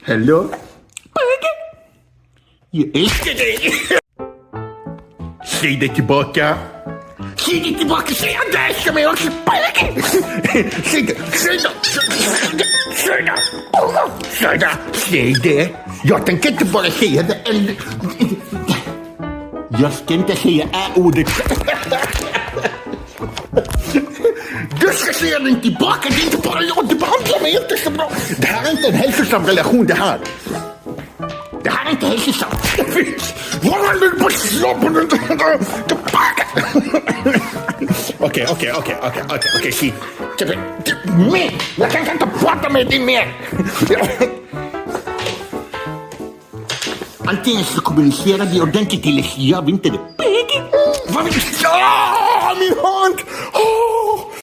Hallå? Jag älskar dig! Säg det tillbaka. Säg det tillbaka, säg att du älskar mig också. Säg det, säg det, säg det, säg det, säg det. Jag tänker inte bara säga det. Jag ska inte säga ordet. Du ska säga den tillbaka, det är inte bara jag, du behandlar mig inte så bra. Det här är inte en hälsosam relation, det här. Det här är inte hälsosamt. Vad har du på sloppen? Tillbaka! Okej, si. Men, jag kan inte prata med dig mer. Antingen så kommunicerar vi ordentligt eller så gör vi inte det. Vad vill du? Min hand!